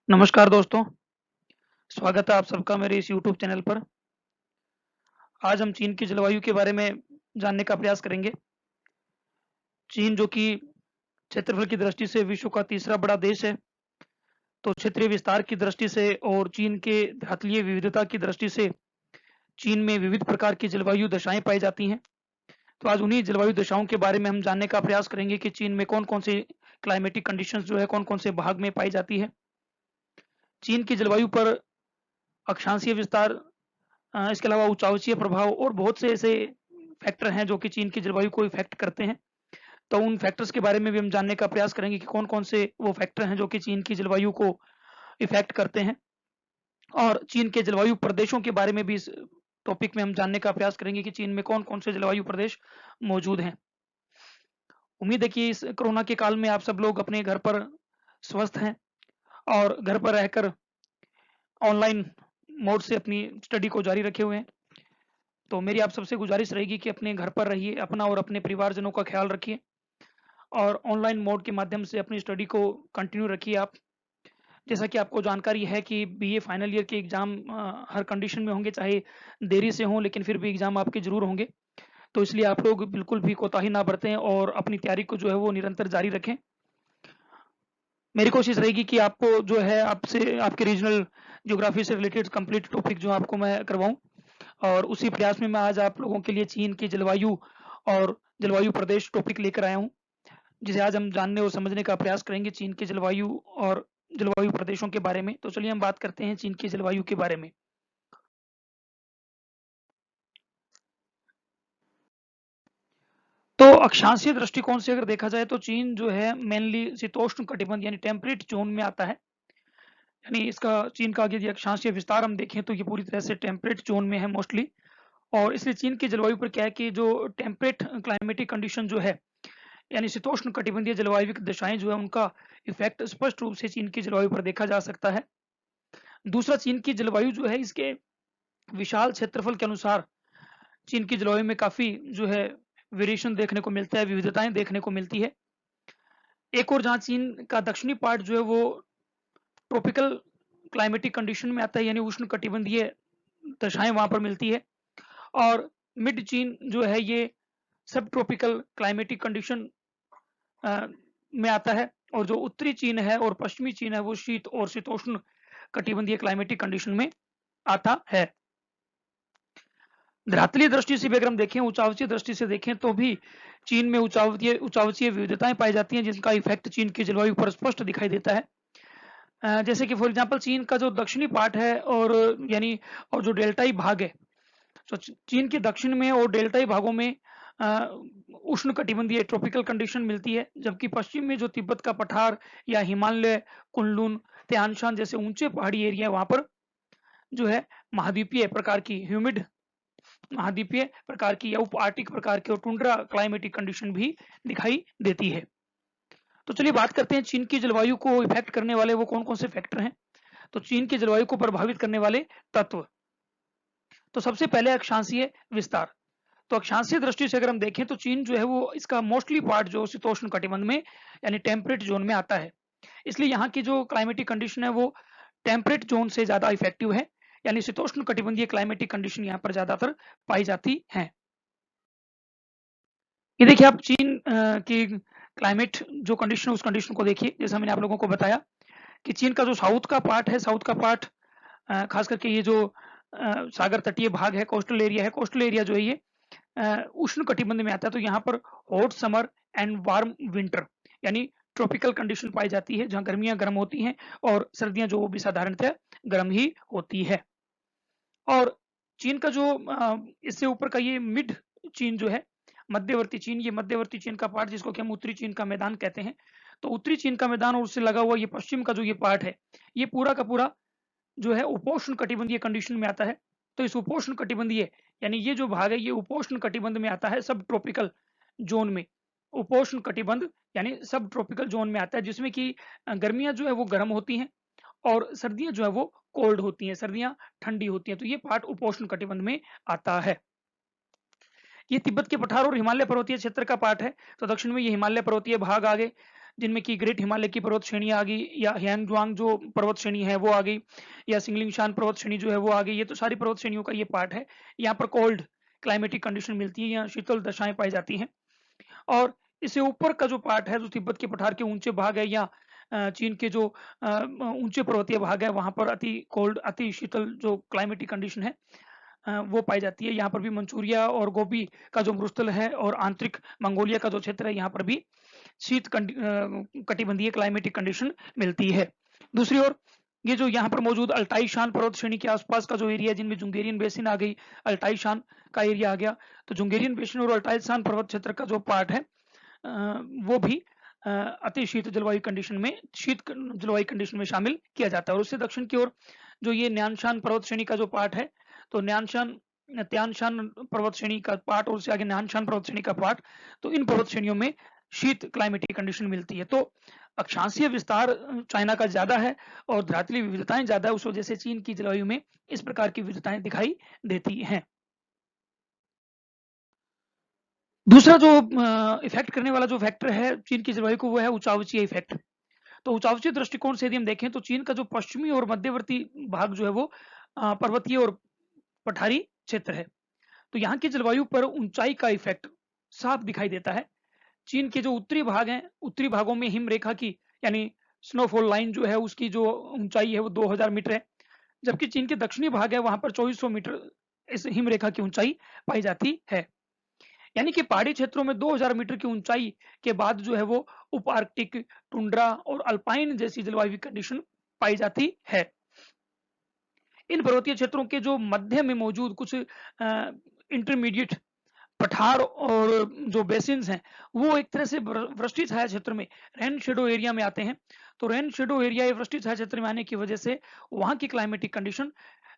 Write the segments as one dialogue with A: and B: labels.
A: नमस्कार दोस्तों, स्वागत है आप सबका मेरे इस यूट्यूब चैनल पर। आज हम चीन की जलवायु के बारे में जानने का प्रयास करेंगे। चीन जो कि क्षेत्रफल की दृष्टि से विश्व का तीसरा बड़ा देश है, तो क्षेत्रीय विस्तार की दृष्टि से और चीन के धरातलीय विविधता की दृष्टि से चीन में विविध प्रकार की जलवायु दशाएँ पाई जाती हैं। तो आज उन्हीं जलवायु दशाओं के बारे में हम जानने का प्रयास करेंगे कि चीन में कौन-कौन से क्लाइमेटिक कंडीशंस जो है कौन-कौन से भाग में पाई जाती है। चीन की जलवायु पर अक्षांशीय विस्तार इसके अलावा उच्चावचीय प्रभाव और बहुत से ऐसे फैक्टर हैं जो कि चीन की जलवायु को इफ़ेक्ट करते हैं। तो उन फैक्टर्स के बारे में भी हम जानने का प्रयास करेंगे कि कौन-कौन से वो फैक्टर हैं जो कि चीन की जलवायु को इफ़ेक्ट करते हैं। और चीन के जलवायु प्रदेशों के बारे में भी इस टॉपिक में हम जानने का प्रयास करेंगे कि चीन में कौन-कौन से जलवायु प्रदेश मौजूद हैं। उम्मीद है कि इस कोरोना के काल में आप सब लोग अपने घर पर स्वस्थ हैं और घर पर रहकर ऑनलाइन मोड से अपनी स्टडी को जारी रखे हुए हैं। तो मेरी आप सबसे गुज़ारिश रहेगी कि अपने घर पर रहिए, अपना और अपने परिवारजनों का ख़्याल रखिए और ऑनलाइन मोड के माध्यम से अपनी स्टडी को कंटिन्यू रखिए आप। जैसा कि आपको जानकारी है कि बीए फाइनल ईयर के एग्ज़ाम हर कंडीशन में होंगे, चाहे देरी से हों लेकिन फिर भी एग्ज़ाम आपके ज़रूर होंगे। तो इसलिए आप लोग बिल्कुल भी कोताही ना बरतें और अपनी तैयारी को जो है वो निरंतर जारी रखें। मेरी कोशिश रहेगी कि आपको जो है आपसे आपके रीजनल ज्योग्राफी से रिलेटेड कंप्लीट टॉपिक जो आपको मैं करवाऊँ और उसी प्रयास में मैं आज आप लोगों के लिए चीन की जलवायु और जलवायु प्रदेश टॉपिक लेकर आया हूँ, जिसे आज हम जानने और समझने का प्रयास करेंगे चीन की जलवायु और जलवायु प्रदेशों के बारे में। तो चलिए हम बात करते हैं चीन की जलवायु के बारे में। तो अक्षांशीय दृष्टिकोण से अगर देखा जाए तो चीन जो है मेनली शीतोष्ण कटिबंध यानी टेम्परेट ज़ोन में आता है। यानी इसका चीन का यदि अक्षांशीय विस्तार हम देखें तो ये पूरी तरह से टेम्परेट ज़ोन में है मोस्टली। और इसलिए चीन की जलवायु पर क्या है कि जो टेम्परेट क्लाइमेटिक कंडीशन जो है, यानी शीतोष्ण कटिबंधीय जलवायु दशाएँ जो है उनका इफ़ेक्ट स्पष्ट रूप से चीन की जलवायु पर देखा जा सकता है। दूसरा, चीन की जलवायु जो है इसके विशाल क्षेत्रफल के अनुसार चीन की जलवायु में काफ़ी जो है वेरिएशन देखने को मिलता है, विविधताएँ देखने को मिलती है। एक और जहाँ चीन का दक्षिणी पार्ट जो है वो ट्रॉपिकल क्लाइमेटिक कंडीशन में आता है, यानी उष्णकटिबंधीय दशाएँ वहाँ पर मिलती है। और मिड चीन जो है ये सब ट्रॉपिकल क्लाइमेटिक कंडीशन में आता है। और जो उत्तरी चीन है और पश्चिमी चीन है वो शीत और शीतोष्ण कटिबंधीय क्लाइमेटिक कंडीशन में आता है। धरातलीय दृष्टि से भी अगर हम देखें, उच्चावचीय दृष्टि से देखें तो भी चीन में उच्चावचीय विविधताएँ पाई जाती हैं जिनका इफ़ेक्ट चीन की जलवायु पर स्पष्ट दिखाई देता है। जैसे कि फॉर एग्ज़ाम्पल चीन का जो दक्षिणी पार्ट है और यानी और जो डेल्टाई भाग है, तो चीन के दक्षिण में और डेल्टाई भागों में अ, उष्णकटिबंधीय ट्रॉपिकल कंडीशन मिलती है, जबकि पश्चिम में जो तिब्बत का पठार या हिमालय, कुनलुन, त्यान शान जैसे ऊंचे पहाड़ी एरिया है वहाँ पर जो है महाद्वीपीय प्रकार की ह्यूमिड महाद्वीपीय प्रकार की या उप आर्टिक प्रकार की और टुंड्रा क्लाइमेटिक कंडीशन भी दिखाई देती है। तो चलिए बात करते हैं चीन की जलवायु को इफेक्ट करने वाले वो कौन-कौन से फैक्टर हैं। तो चीन की जलवायु को प्रभावित करने वाले तत्व, तो सबसे पहले अक्षांशीय विस्तार। तो अक्षांशीय दृष्टि से अगर हम देखें तो चीन जो है वो इसका मोस्टली पार्ट जो शीतोष्ण कटिबंध में यानी टेम्परेट जोन में आता है। इसलिए यहाँ की जो क्लाइमेटिक कंडीशन है वो टेम्परेट जोन से ज़्यादा इफेक्टिव है, यानी शीतोष्ण कटिबंधीय क्लाइमेटिक कंडीशन यहाँ पर ज़्यादातर पाई जाती हैं। ये देखिए आप चीन की क्लाइमेट जो कंडीशन है उस कंडीशन को देखिए, जैसा मैंने आप लोगों को बताया कि चीन का जो साउथ का पार्ट है, साउथ का पार्ट खास करके ये जो सागर तटीय भाग है, कोस्टल एरिया है, कोस्टल एरिया जो है ये उष्ण कटिबंध में आता है। तो यहाँ पर hot summer and warm winter यानी ट्रॉपिकल कंडीशन पाई जाती है, जहाँ गर्मियाँ गर्म होती हैं और सर्दियाँ जो वो भी साधारणतः गर्म ही होती है। और चीन का जो इससे ऊपर का ये मिड चीन जो है, मध्यवर्ती चीन, ये मध्यवर्ती चीन का पार्ट जिसको कि हम उत्तरी चीन का मैदान कहते हैं। तो उत्तरी चीन का मैदान और उससे लगा हुआ ये पश्चिम का जो ये पार्ट है, ये पूरा का पूरा जो है उपोष्ण कटिबंधीय कंडीशन में आता है। तो इस उपोष्ण कटिबंधीय यानी ये जो भाग है ये उपोष्ण कटिबंध में आता है, सब ट्रॉपिकल ज़ोन में। उपोष्ण कटिबंध यानी सब ट्रॉपिकल ज़ोन में आता है, जिसमें कि गर्मियाँ जो है वो गर्म होती हैं और सर्दियाँ जो है वो कोल्ड होती हैं, सर्दियाँ ठंडी होती हैं। तो ये पार्ट उपोष्ण कटिबंध में आता है। ये तिब्बत के पठार और हिमालय पर्वतीय क्षेत्र का पार्ट है। तो दक्षिण में ये हिमालय पर्वतीय भाग आ गए, जिनमें कि ग्रेट हिमालय की पर्वत श्रेणियाँ आ गई, या ह्यांगज्वांग जो पर्वत श्रेणी है वो आ गई, या सिंगलिंगशान पर्वत श्रेणी जो है वो आ गई। ये तो सारी पर्वत श्रेणियों का ये पार्ट है। यहाँ पर कोल्ड क्लाइमेटिक कंडीशन मिलती है, यहाँ शीतल दशाएं पाई जाती हैं। और इससे ऊपर का जो पार्ट है, जो तिब्बत के पठार के ऊंचे भाग है, या चीन के जो ऊंचे पर्वतीय भाग है, वहां पर अति कोल्ड, अति शीतल जो क्लाइमेटिक कंडीशन है वो पाई जाती है। यहाँ पर भी मंचूरिया और गोबी का जो मरुस्थल है, और आंतरिक मंगोलिया का जो क्षेत्र है, यहाँ पर भी शीत कटिबंधीय क्लाइमेटिक कंडीशन मिलती है। दूसरी ओर ये जो यहाँ पर मौजूद अल्टाई शान पर्वत श्रेणी के आसपास का जो एरिया है, जिनमें जुंगेरियन बेसिन आ गई, अल्टाई शान का एरिया आ गया, तो जुंगेरियन बेसिन और अल्टाई शान पर्वत क्षेत्र का जो पार्ट है वो भी अति शीत जलवायु कंडीशन में, शीत जलवायु कंडीशन में शामिल किया जाता है। और उससे दक्षिण की ओर जो ये न्यानशान पर्वत श्रेणी का जो पार्ट है, तो त्यानशान पर्वत श्रेणी का पार्ट, और उससे आगे न्यानशान पर्वत श्रेणी का पार्ट, तो इन पर्वत श्रेणियों में शीत क्लाइमेटिक कंडीशन मिलती है। तो अक्षांशीय विस्तार चाइना का ज्यादा है और धरातलीय विविधताएं ज्यादा है, उस वजह से चीन की जलवायु में इस प्रकार की विविधताएं दिखाई देती हैं। दूसरा जो इफेक्ट करने वाला जो फैक्टर है चीन की जलवायु को, वो है उचावचीय इफेक्ट। तो उचावचीय दृष्टिकोण से यदि हम देखें, तो चीन का जो पश्चिमी और मध्यवर्ती भाग जो है वो पर्वतीय और पठारी क्षेत्र है। तो यहाँ की जलवायु पर ऊंचाई का इफेक्ट साफ दिखाई देता है। चीन के जो उत्तरी भाग हैं, उत्तरी भागों में हिम रेखा की, यानी स्नोफॉल लाइन जो है, उसकी जो ऊंचाई है वो 2000 मीटर है। जबकि चीन के दक्षिणी भाग है, वहां पर 2400 मीटर इस हिम रेखा की ऊंचाई पाई जाती है। यानी कि पहाड़ी क्षेत्रों में 2000 मीटर की ऊंचाई के बाद जो है वो उप आर्कटिक, टुंड्रा और अल्पाइन जैसी जलवायु कंडीशन पाई जाती है। इन पर्वतीय क्षेत्रों के जो मध्य में मौजूद कुछ इंटरमीडिएट पठार और जो बेसिन्स हैं, वो एक तरह से वृष्टि छाया क्षेत्र में, रेन शेडो एरिया में आते हैं। तो रेन शेडो एरिया या वृष्टि छाया क्षेत्र में आने की वजह से वहां की क्लाइमेटिक कंडीशन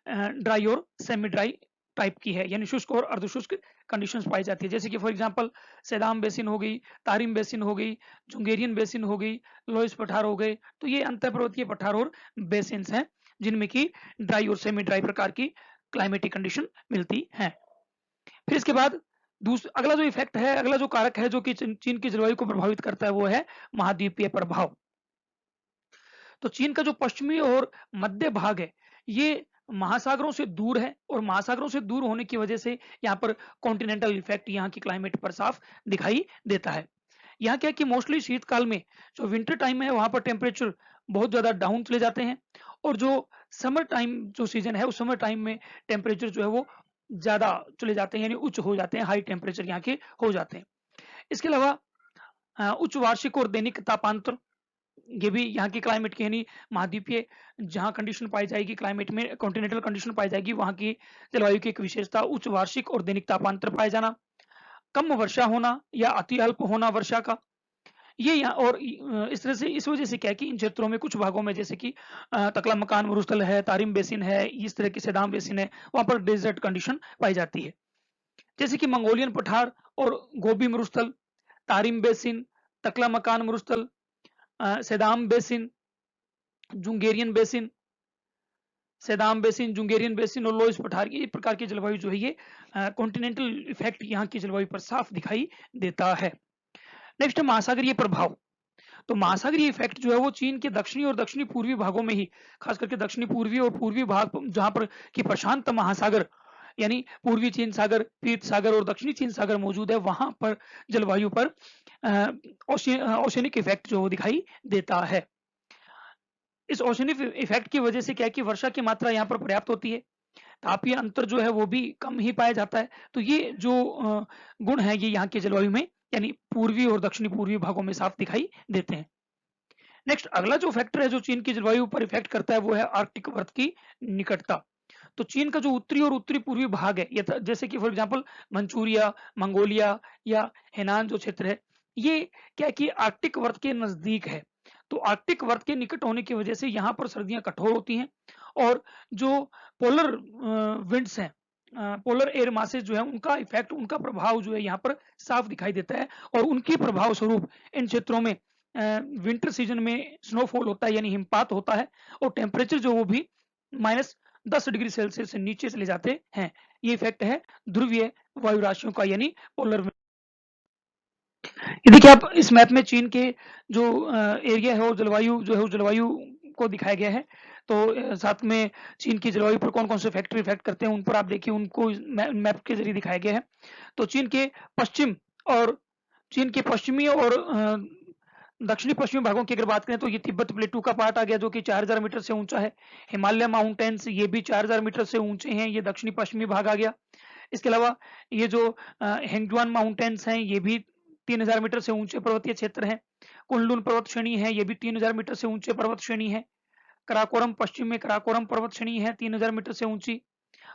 A: ड्राई और सेमी ड्राई टाइप की है, यानी शुष्क और अर्धशुष्क कंडीशंस पाई जाती है। जैसे कि फॉर एग्जांपल सेदाम बेसिन हो गई, तारिम बेसिन हो गई, जुंगेरियन बेसिन हो गई, लोइस पठार हो गए। तो ये अंतर्पर्वतीय पठार और बेसिन्स हैं, जिनमें की ड्राई और सेमी ड्राई प्रकार की क्लाइमेटिक कंडीशन मिलती है। फिर इसके बाद अगला जो इफेक्ट है, अगला जो कारक है जो कि चीन की जलवायु को प्रभावित करता है, वो है महाद्वीपीय प्रभाव। तो चीन का जो पश्चिमी और मध्य भाग है, ये महासागरों से दूर है, और महासागरों से दूर होने की वजह से यहाँ पर कॉन्टिनेंटल इफेक्ट यहाँ की क्लाइमेट पर साफ दिखाई देता है। यहाँ क्या है कि मोस्टली शीतकाल में जो विंटर टाइम है, वहां पर टेम्परेचर बहुत ज्यादा डाउन चले जाते हैं, और जो समर टाइम जो सीजन है, उस समर टाइम में टेम्परेचर जो है वो ज्यादा चले जाते हैं, यानी उच्च हो जाते हैं, हाई टेम्परेचर यहाँ के हो जाते हैं। इसके अलावा उच्च वार्षिक और दैनिक तापांतर, ये भी यहाँ की क्लाइमेट की, यानी महाद्वीपीय जहाँ कंडीशन पाई जाएगी, क्लाइमेट में कॉन्टिनेंटल कंडीशन पाई जाएगी, वहाँ की जलवायु की एक विशेषता उच्च वार्षिक और दैनिक तापांतर पाए जाना, कम वर्षा होना या अति अल्प होना वर्षा का। ये यहाँ और इस तरह से, इस वजह से क्या है कि इन क्षेत्रों में कुछ भागों में, जैसे कि तकला-मकान मरुस्थल है, तारिम बेसिन है, इस तरह की सेदाम बेसिन है, वहाँ पर डेजर्ट कंडीशन पाई जाती है। जैसे कि मंगोलियन पठार और गोबी मरुस्थल, तारिम बेसिन, तकला-मकान मरुस्थल, सेदाम बेसिन, जुंगेरियन बेसिन, सेदाम बेसिन, जुंगेरियन बेसिन और लोइस पठार की प्रकार की जलवायु जो है, ये कॉन्टिनेंटल इफेक्ट यहाँ की जलवायु पर साफ दिखाई देता है। नेक्स्ट है महासागरीय प्रभाव। तो महासागरीय इफेक्ट जो है वो चीन के दक्षिणी और दक्षिणी पूर्वी भागों में ही, खास करके दक्षिणी पूर्वी और पूर्वी भाग जहां पर कि प्रशांत महासागर, यानी पूर्वी चीन सागर, पीत सागर और दक्षिणी चीन सागर मौजूद है, वहां पर जलवायु पर ओशनिक इफेक्ट जो दिखाई देता है। इस ओशनिक इफेक्ट की वजह से क्या है कि वर्षा की मात्रा यहाँ पर पर्याप्त होती है, तापीय अंतर जो है वो भी कम ही पाया जाता है। तो ये जो गुण है, ये यहाँ की जलवायु में, यानी पूर्वी और दक्षिणी पूर्वी भागों में साफ दिखाई देते हैं। नेक्स्ट अगला जो फैक्टर है जो चीन की जलवायु पर इफेक्ट करता है, वो है आर्कटिक वर्त की निकटता। तो चीन का जो उत्तरी और उत्तरी पूर्वी भाग है, ये जैसे कि फॉर एग्जांपल मंचूरिया, मंगोलिया या हेनान जो क्षेत्र है, ये क्या है कि आर्कटिक वर्त के नजदीक है। तो आर्कटिक वर्त के निकट होने की वजह से यहाँ पर सर्दियां कठोर होती हैं, और जो पोलर विंड्स हैं, पोलर एयर मासेज जो है, उनका इफेक्ट, उनका प्रभाव जो है यहाँ पर साफ दिखाई देता है, और उनके प्रभाव स्वरूप इन क्षेत्रों में विंटर सीजन में स्नोफॉल होता है, यानी हिमपात होता है, और टेम्परेचर जो वो भी -10 डिग्री सेल्सियस से नीचे चले जाते हैं। ये इफेक्ट है ध्रुवीय वायु राशियों का, यानी पोलर। ये देखिए आप इस मैप में चीन के जो एरिया है और जलवायु जो है उस जलवायु को दिखाया गया है। तो साथ में चीन की जलवायु पर कौन-कौन से फैक्टर इफ़ेक्ट करते हैं उन पर आप देखिए उनको इस मैप के ज़रिए दिखाया गया है। तो पश्चिम और चीन के पश्चिमी और दक्षिणी पश्चिमी भागों की अगर बात करें तो ये तिब्बत प्लेटू का पार्ट आ गया जो कि 4000 मीटर से ऊँचा है। हिमालय माउंटेन्स ये भी 4000 मीटर से ऊँचे हैं, ये दक्षिणी पश्चिमी भाग आ गया। इसके अलावा ये जो हेंगजुआन माउंटेन्स हैं ये भी 3000 मीटर से ऊंचे पर्वतीय क्षेत्र हैं। कुनलुन पर्वत श्रेणी है ये भी 3000 मीटर से ऊंचे पर्वत श्रेणी है। कराकोरम पश्चिम में कराकोरम पर्वत श्रेणी है 3000 मीटर से ऊंची।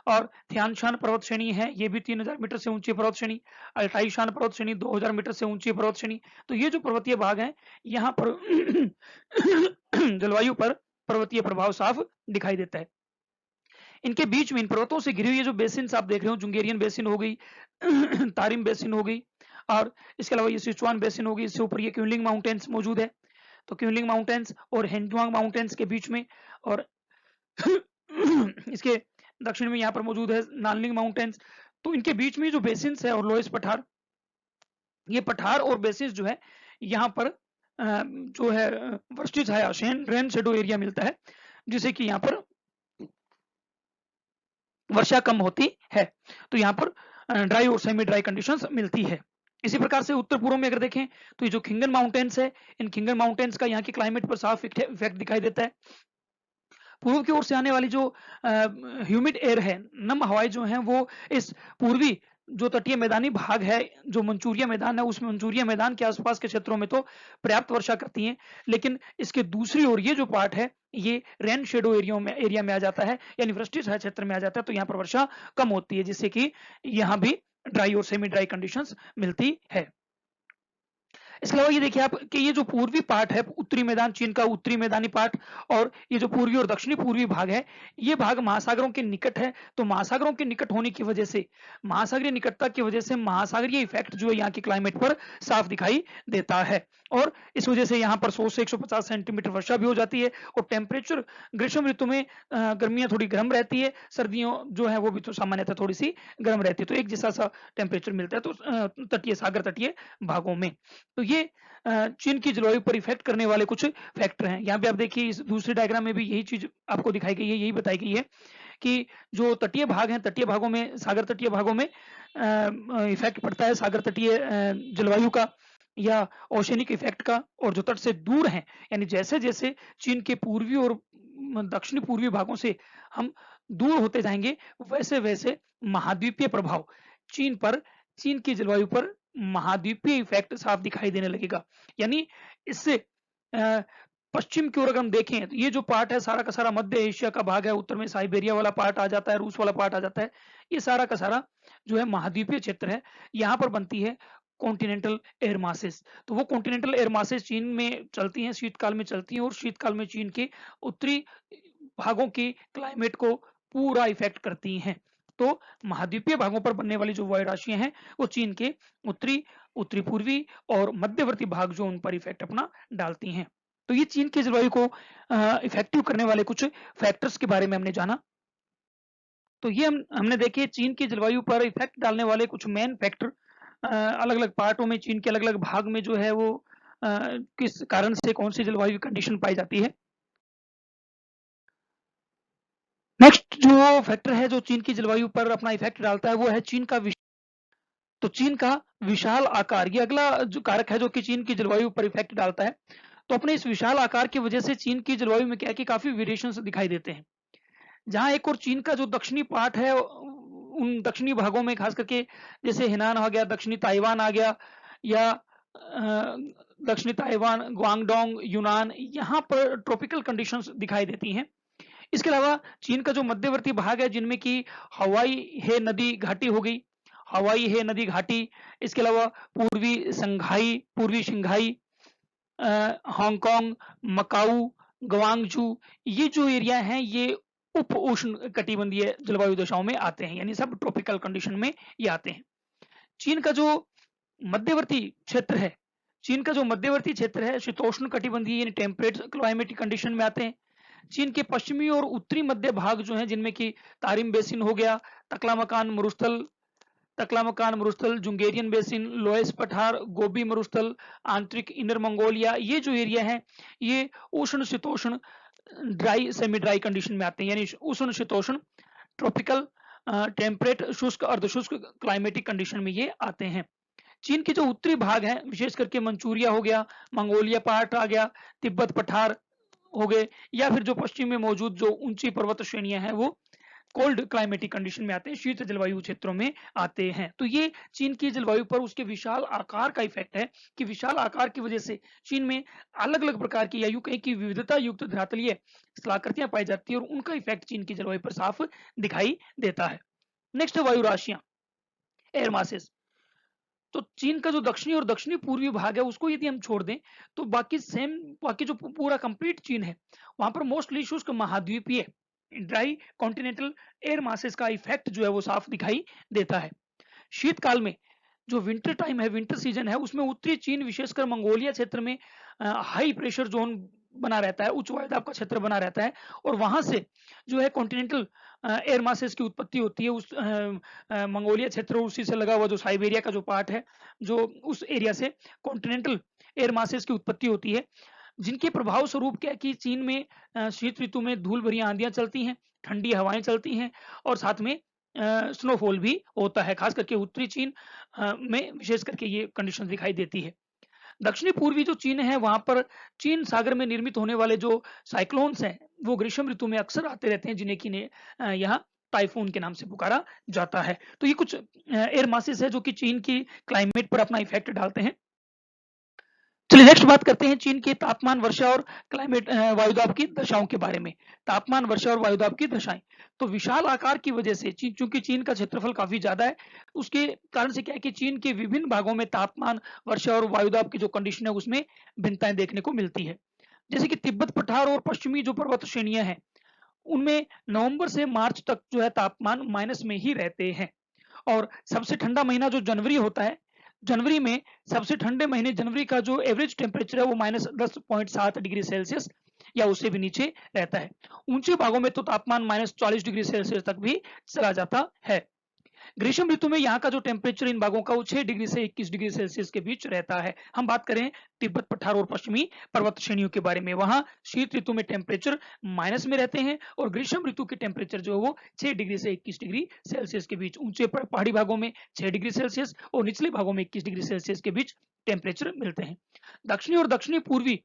A: और थियानशान पर्वत श्रेणी है ये भी 3000 मीटर से ऊंची पर्वत श्रेणी। अल्टाईशान पर्वत श्रेणी 2000 मीटर से ऊंची पर्वत श्रेणी। तो ये जो पर्वतीय भाग हैं यहाँ पर जलवायु पर पर्वतीय प्रभाव साफ दिखाई देता है। इनके बीच में इन पर्वतों से घिरी हुई ये जो बेसिन्स आप देख रहे हो, जुंगेरियन बेसिन हो गई, तारिम बेसिन हो गई और इसके अलावा ये सिचुआन बेसिन हो गई, इससे ऊपर ये क्यूलिंग माउंटेन्स मौजूद है। तो क्यूलिंग माउंटेन्स और हेंजुआंग माउंटेन्स के बीच में और इसके दक्षिण में यहाँ पर मौजूद है नानलिंग माउंटेन्स। तो इनके बीच में जो बेसिन्स है और लोएस्ट पठार, ये पठार और बेसिन्स जो है यहाँ पर जो है वृष्टि छाया रेन शेडो एरिया मिलता है, जिससे कि यहाँ पर वर्षा कम होती है। तो यहाँ पर ड्राई और सेमी ड्राई कंडीशंस मिलती है। इसी प्रकार से उत्तर पूर्व में अगर देखें तो ये जो खिंगन माउंटेन्स है, इन खिंगन माउंटेन्स का यहाँ के क्लाइमेट पर साफ इफेक्ट दिखाई देता है। पूर्व की ओर से आने वाली जो ह्यूमिड एयर है, नम हवाएं जो हैं वो इस पूर्वी जो तटीय मैदानी भाग है, जो मंचूरिया मैदान है, उस मंचूरिया मैदान के आसपास के क्षेत्रों में तो पर्याप्त वर्षा करती हैं, लेकिन इसके दूसरी ओर ये जो पार्ट है ये रेन शेडो एरिया में आ जाता है, यानी वृष्टि छाया क्षेत्र में आ जाता है। तो यहाँ पर वर्षा कम होती है, जिससे कि यहाँ भी ड्राई और सेमी ड्राई कंडीशंस मिलती है। इसके अलावा ये देखिए आप कि ये जो पूर्वी पार्ट है, उत्तरी मैदान चीन का उत्तरी मैदानी पार्ट और ये जो पूर्वी और दक्षिणी पूर्वी भाग है, ये भाग महासागरों के निकट है। तो महासागरों के निकट होने की वजह से, महासागरीय निकटता की वजह से महासागरीय इफेक्ट जो है यहाँ के क्लाइमेट पर साफ दिखाई देता है और इस वजह से यहाँ पर 100 से 150 सेंटीमीटर वर्षा भी हो जाती है और टेम्परेचर ग्रीष्म ऋतु में गर्मियाँ थोड़ी गर्म रहती है, सर्दियों जो है वो भी तो सामान्यतः थोड़ी सी गर्म रहती है। तो एक जैसा सा टेम्परेचर मिलता है तो तटीय सागर तटीय भागों में। तो ये चीन की जलवायु पर इफेक्ट करने वाले कुछ फैक्टर हैं। यहाँ पे आप देखिए इस दूसरे डायग्राम में भी यही चीज आपको दिखाई गई है, यही बताई गई है कि जो तटीय भाग हैं, तटीय भागों में, सागर तटीय भागों में इफेक्ट पड़ता है सागर तटीय जलवायु का या ओशनिक इफेक्ट का, और जो तट से दूर हैं, यानी जैसे जैसे चीन के पूर्वी और दक्षिणी पूर्वी भागों से हम दूर होते जाएंगे, वैसे वैसे महाद्वीपीय प्रभाव चीन पर, चीन की जलवायु पर महाद्वीपीय इफेक्ट साफ दिखाई देने लगेगा। यानी इससे पश्चिम की ओर अगर हम देखें तो ये जो पार्ट है सारा का सारा मध्य एशिया का भाग है, उत्तर में साइबेरिया वाला पार्ट आ जाता है, रूस वाला पार्ट आ जाता है, ये सारा का सारा जो है महाद्वीपीय क्षेत्र है। यहाँ पर बनती है कॉन्टिनेंटल एयर मासेस। तो वो कॉन्टिनेंटल एयर मासेस चीन में चलती हैं, शीतकाल में चलती हैं और शीतकाल में चीन के उत्तरी भागों के क्लाइमेट को पूरा इफेक्ट करती हैं। तो महाद्वीपीय भागों पर बनने वाली जो वायुराशियां हैं वो चीन के उत्तरी, उत्तरी पूर्वी और मध्यवर्ती भाग जो उन पर इफेक्ट अपना डालती हैं। तो ये चीन की जलवायु को इफेक्टिव करने वाले कुछ फैक्टर्स के बारे में हमने जाना। तो ये हमने देखे चीन की जलवायु पर इफेक्ट डालने वाले कुछ मेन फैक्टर, अलग अलग पार्टों में चीन के अलग अलग भाग में जो है वो किस कारण से कौन सी जलवायु कंडीशन पाई जाती है। नेक्स्ट जो फैक्टर है जो चीन की जलवायु पर अपना इफेक्ट डालता है वो है चीन का तो चीन का विशाल आकार, ये अगला जो कारक है जो कि चीन की जलवायु पर इफेक्ट डालता है। तो अपने इस विशाल आकार की वजह से चीन की जलवायु में क्या है कि काफी वेरिएशंस दिखाई देते हैं। जहाँ एक और चीन का जो दक्षिणी पार्ट है, उन दक्षिणी भागों में खास करके जैसे हेनान आ गया, दक्षिणी ताइवान आ गया, या दक्षिणी ताइवान, ग्वांगडोंग, यूनान, यहाँ पर ट्रॉपिकल कंडीशंस दिखाई देती हैं। इसके अलावा चीन का जो मध्यवर्ती भाग है जिनमें कि हवाई हे नदी घाटी हो गई, हवाई हे नदी घाटी, इसके अलावा पूर्वी शंघाई, हांगकांग, मकाऊ, ग्वांगजू, ये जो एरिया हैं ये उप उष्ण कटिबंधीय जलवायु दशाओं में आते हैं, यानी सब ट्रॉपिकल कंडीशन में ये आते हैं। चीन का जो मध्यवर्ती क्षेत्र है, चीन का जो मध्यवर्ती क्षेत्र है शीतोष्ण कटिबंधीय यानी टेम्परेट क्लाइमेटिक कंडीशन में आते हैं। चीन के पश्चिमी और उत्तरी मध्य भाग जो हैं जिनमें कि तारिम बेसिन हो गया, तकलामकान मरुस्थल, तकलामकान मरुस्थल, जुंगेरियन बेसिन, लोएस पठार, गोबी मरुस्थल, आंतरिक इनर मंगोलिया, ये जो एरिया है ये उष्ण शीतोष्ण ड्राई सेमी ड्राई कंडीशन में आते हैं, यानी उष्ण शीतोष्ण ट्रॉपिकल टेम्परेट शुष्क अर्धशुष्क क्लाइमेटिक कंडीशन में ये आते हैं। चीन के जो उत्तरी भाग है, विशेष करके मंचूरिया हो गया, मंगोलिया पार्ट आ गया, तिब्बत पठार हो गए, या फिर जो पश्चिम में मौजूद जो ऊंची पर्वत श्रेणियां हैं वो कोल्ड क्लाइमेटिक कंडीशन में आते हैं, शीत जलवायु क्षेत्रों में आते हैं। तो ये चीन की जलवायु पर उसके विशाल आकार का इफेक्ट है कि विशाल आकार की वजह से चीन में अलग अलग प्रकार की या यूं कहें कि विविधता युक्त धरातलीय स्थलाकृतियां पाई जाती है और उनका इफेक्ट चीन की जलवायु पर साफ दिखाई देता है। नेक्स्ट है वायु राशियां, एयर मासेस। तो चीन का जो दक्षिणी और दक्षिणी पूर्वी भाग है उसको यदि हम छोड़ दें तो बाकी जो पूरा कंप्लीट चीन है वहां पर मोस्टली शुष्क महाद्वीपीय ड्राई कॉन्टिनेंटल एयर मासेस का इफेक्ट जो है वो साफ दिखाई देता है। शीतकाल में जो विंटर टाइम है, विंटर सीजन है, उसमें उत्तरी चीन विशेषकर मंगोलिया क्षेत्र में हाई प्रेशर जोन बना रहता है, उच्च वायुदाब का क्षेत्र बना रहता है और वहां से जो है कॉन्टिनेंटल एयर मासेस की उत्पत्ति होती है। उस मंगोलिया क्षेत्र उसी से लगा हुआ जो साइबेरिया का जो पार्ट है, जो उस एरिया से कॉन्टिनेंटल एयर मासेस की उत्पत्ति होती है, जिनके प्रभाव स्वरूप क्या है कि चीन में शीत ऋतु में धूल भरी आंधियां चलती हैं, ठंडी हवाएं चलती हैं और साथ में स्नोफॉल भी होता है। खास करके उत्तरी चीन में विशेष करके ये कंडीशन दिखाई देती है। दक्षिणी पूर्वी जो चीन है वहां पर चीन सागर में निर्मित होने वाले जो साइक्लोन्स हैं वो ग्रीष्म ऋतु में अक्सर आते रहते हैं, जिन्हें कि यहाँ टाइफून के नाम से पुकारा जाता है। तो ये कुछ एयर मासेस है जो कि चीन की क्लाइमेट पर अपना इफेक्ट डालते हैं। चलिए नेक्स्ट बात करते हैं चीन के तापमान, वर्षा और क्लाइमेट वायुदाब की दशाओं के बारे में। तापमान, वर्षा और वायुदाब की दशाएं। तो विशाल आकार की वजह से चूंकि चीन का क्षेत्रफल काफी ज्यादा है, उसके कारण से क्या है कि चीन के विभिन्न भागों में तापमान, वर्षा और वायुदाब की जो कंडीशन है उसमें भिन्नताएं देखने को मिलती है। जैसे कि तिब्बत पठार और पश्चिमी जो पर्वत श्रेणियां हैं उनमें नवंबर से मार्च तक जो है तापमान माइनस में ही रहते हैं और सबसे ठंडा महीना जो जनवरी होता है, जनवरी में सबसे ठंडे महीने जनवरी का जो एवरेज टेम्परेचर है वो -10.7 डिग्री सेल्सियस या उससे भी नीचे रहता है। ऊंचे भागों में तो तापमान -40 डिग्री सेल्सियस तक भी चला जाता है। ग्रीष्म ऋतु में यहाँ का जो टेम्परेचर इन भागों का वो 6 डिग्री से 21 डिग्री सेल्सियस के बीच रहता है। हम बात करें तिब्बत पठार और पश्चिमी पर्वत श्रेणियों के बारे में, वहां शीत ऋतु में टेम्परेचर माइनस में रहते हैं और ग्रीष्म ऋतु के टेम्परेचर जो है वो 6 डिग्री से 21 डिग्री सेल्सियस के बीच, ऊंचे पहाड़ी भागों में 6 डिग्री सेल्सियस और निचले भागों में 21 डिग्री सेल्सियस के बीच टेम्परेचर मिलते हैं। दक्षिणी और दक्षिणी पूर्वी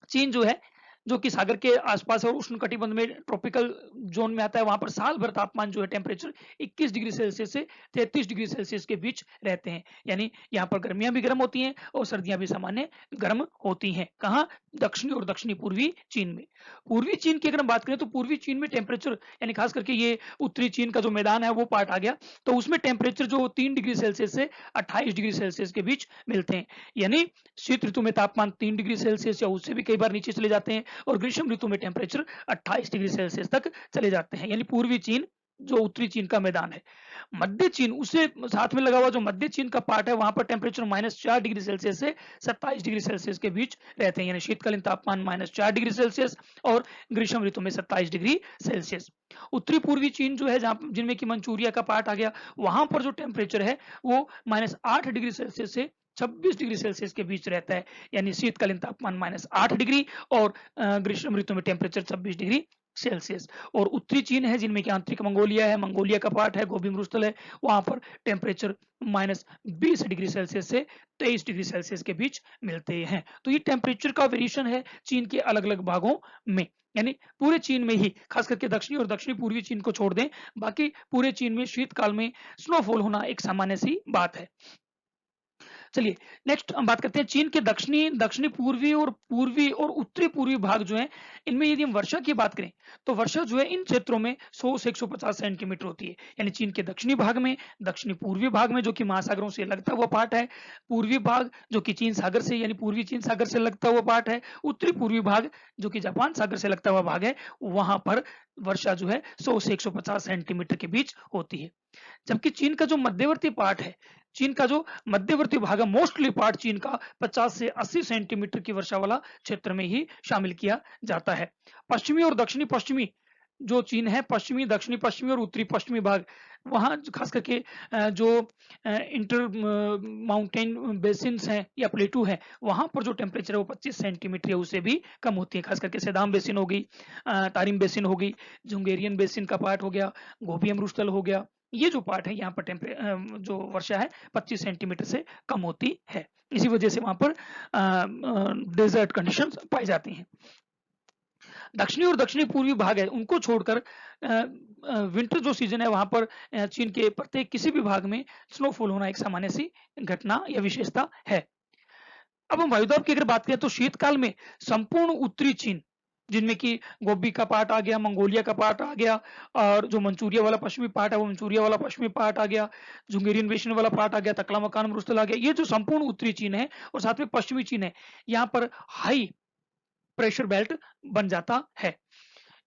A: चीन जो है, जो कि सागर के आसपास और उष्ण कटिबंध में ट्रॉपिकल जोन में आता है, वहां पर साल भर तापमान जो है टेम्परेचर 21 डिग्री सेल्सियस से 33 डिग्री सेल्सियस के बीच रहते हैं। यानी यहाँ पर गर्मियां भी गर्म होती हैं और सर्दियां भी सामान्य गर्म होती हैं। कहाँ? दक्षिणी और दक्षिणी पूर्वी चीन में। पूर्वी चीन की अगर हम बात करें तो पूर्वी चीन में टेम्परेचर, यानी खास करके ये उत्तरी चीन का जो मैदान है वो पार्ट आ गया, तो उसमें टेम्परेचर जो 3 डिग्री सेल्सियस से 28 डिग्री सेल्सियस के बीच मिलते हैं। यानी शीत ऋतु में तापमान 3 डिग्री सेल्सियस या उससे भी कई बार नीचे चले जाते हैं और ग्रीष्म ऋतु में टेम्परेचर 28 डिग्री सेल्सियस तक चले जाते हैं। यानी पूर्वी चीन जो उत्तरी चीन का मैदान है। मध्य चीन उससे साथ में लगा हुआ जो मध्य चीन का पार्ट है, वहां पर टेम्परेचर -4 डिग्री सेल्सियस से 27 डिग्री सेल्सियस के बीच रहते हैं। यानी शीतकालीन तापमान -4 डिग्री सेल्सियस और ग्रीष्म ऋतु में 27 डिग्री सेल्सियस। उत्तरी पूर्वी चीन जो है, जहां जिनमें की मंचूरिया का पार्ट आ गया, वहां पर जो टेम्परेचर है वो -8 डिग्री सेल्सियस से 26 डिग्री सेल्सियस के बीच रहता है। यानी शीतकालीन तापमान -8 डिग्री और ग्रीष्म ऋतु में टेम्परेचर 26 डिग्री सेल्सियस। और उत्तरी चीन है, जिनमें कि आंतरिक मंगोलिया है, मंगोलिया का पार्ट है, गोबी मरुस्थल है, वहां पर टेम्परेचर -20 डिग्री सेल्सियस से 23 डिग्री सेल्सियस के बीच मिलते हैं। तो ये टेम्परेचर का वेरिएशन है चीन के अलग अलग भागों में। यानी पूरे चीन में ही, खास करके दक्षिणी और दक्षिणी पूर्वी चीन को छोड़ दें, बाकी पूरे चीन में शीतकाल में स्नोफॉल होना एक सामान्य सी बात है। चलिए नेक्स्ट हम बात करते हैं चीन के दक्षिणी, दक्षिणी पूर्वी और उत्तरी पूर्वी भाग जो है, इनमें यदि हम वर्षा की बात करें तो वर्षा जो है इन क्षेत्रों में 100 से 150 सेंटीमीटर होती है। यानी चीन के दक्षिणी भाग में, दक्षिणी पूर्वी भाग में जो कि महासागरों से लगता हुआ पार्ट है, पूर्वी भाग जो कि चीन सागर से यानी पूर्वी चीन सागर से लगता हुआ पार्ट है, उत्तरी पूर्वी भाग जो कि जापान सागर से लगता हुआ भाग है, वहां पर वर्षा जो है 100 से 150 सेंटीमीटर के बीच होती है। जबकि चीन का जो मध्यवर्ती पार्ट है, चीन का जो मध्यवर्ती भाग है, मोस्टली पार्ट चीन का 50 से 80 सेंटीमीटर की वर्षा वाला क्षेत्र में ही शामिल किया जाता है। पश्चिमी और दक्षिणी पश्चिमी जो चीन है पश्चिमी, दक्षिणी पश्चिमी और उत्तरी पश्चिमी भाग, वहाँ खास करके जो इंटर माउंटेन बेसिन्स हैं या प्लेटू है, वहाँ पर जो टेम्परेचर है वो 25 सेंटीमीटर या उससे भी कम होती है। खास करके सेदाम बेसिन हो गई, तारिम बेसिन हो गई, जुंगेरियन बेसिन का पार्ट हो गया, गोबी अमरुस्थल हो गया, ये जो पार्ट है यहाँ पर जो वर्षा है 25 सेंटीमीटर से कम होती है। इसी वजह से वहाँ पर डेजर्ट कंडीशंस पाई जाती हैं। दक्षिणी और दक्षिणी पूर्वी भाग है, उनको छोड़कर विंटर जो सीजन है वहां पर चीन के प्रत्येक किसी भी भाग में स्नोफॉल होना एक सामान्य सी घटना या विशेषता है। अब हम वायुदाब की अगर बात करें तो शीतकाल में संपूर्ण उत्तरी चीन, जिनमें कि गोबी का पार्ट आ गया, मंगोलिया का पार्ट आ गया, और जो मंचूरिया वाला पश्चिमी पार्ट है वो मंचूरिया वाला पश्चिमी पार्ट आ गया, जुंगेरियन बेसिन वाला पार्ट आ गया, तकलामकान मरुस्थल आ गया, ये जो संपूर्ण उत्तरी चीन है और साथ में पश्चिमी चीन है, यहाँ पर हाई प्रेशर बेल्ट बन जाता है।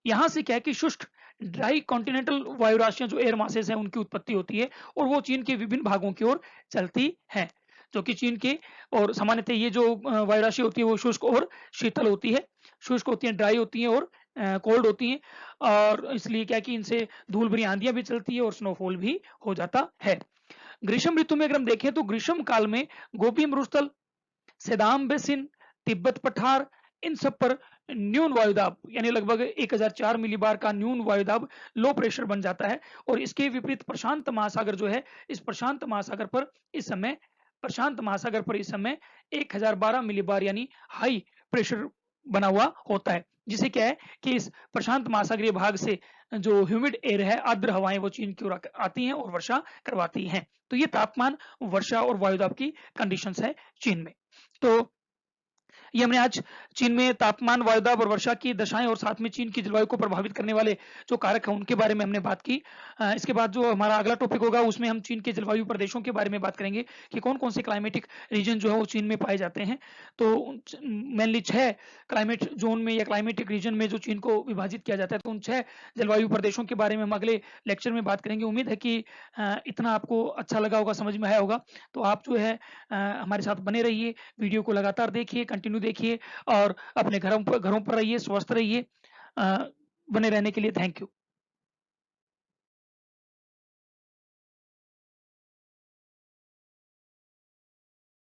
A: यहाँ से क्या है कि शुष्क ड्राई कॉन्टिनेंटल वायु राशियां जो एयर मासेस हैं उनकी उत्पत्ति होती है और वो चीन के विभिन्न भागों की ओर चलती हैं, जो कि चीन के, और सामान्यतः ये जो वायु राशि होती है वो शुष्क और शीतल होती है, शुष्क होती है, ड्राई होती है और कोल्ड होती हैं, और इसलिए क्या कि इनसे धूल भरी आंधियां भी चलती है और स्नोफॉल भी हो जाता है। ग्रीष्म ऋतु में अगर हम देखें तो ग्रीष्म काल में गोबी मरुस्थल, सेदाम बेसिन, तिब्बत पठार, इन सब पर न्यून वायुदाब यानी लगभग 1004 मिलीबार का न्यून वायुदाब लो प्रेशर बन जाता है, और इसके विपरीत प्रशांत महासागर जो है, इस प्रशांत महासागर पर इस समय 1012 मिलीबार यानी हाई प्रेशर बना हुआ होता है, जिसे क्या है कि इस प्रशांत महासागरीय भाग से जो ह्यूमिड एयर है, आर्द्र हवाएं वो चीन की ओर आती हैं और वर्षा करवाती हैं। तो ये तापमान, वर्षा और वायुदाब की कंडीशंस है चीन में। तो ये हमने आज चीन में तापमान, वायुदाब और वर्षा की दशाएं और साथ में चीन की जलवायु को प्रभावित करने वाले जो कारक हैं उनके बारे में हमने बात की। इसके बाद जो हमारा अगला टॉपिक होगा उसमें हम चीन के जलवायु प्रदेशों के बारे में बात करेंगे कि कौन-कौन से क्लाइमेटिक रीजन जो है वो चीन में पाए जाते हैं। तो मेनली 6 क्लाइमेट जोन में या क्लाइमेटिक रीजन में जो चीन को विभाजित किया जाता है, तो उन 6 जलवायु प्रदेशों के बारे में हम अगले लेक्चर में बात करेंगे। उम्मीद है कि इतना आपको अच्छा लगा होगा, समझ में आया होगा। तो आप जो है हमारे साथ बने रहिए, वीडियो को लगातार देखिए, कंटिन्यू देखिए और अपने घरों पर रहिए, स्वस्थ रहिए। बने रहने के लिए थैंक यू।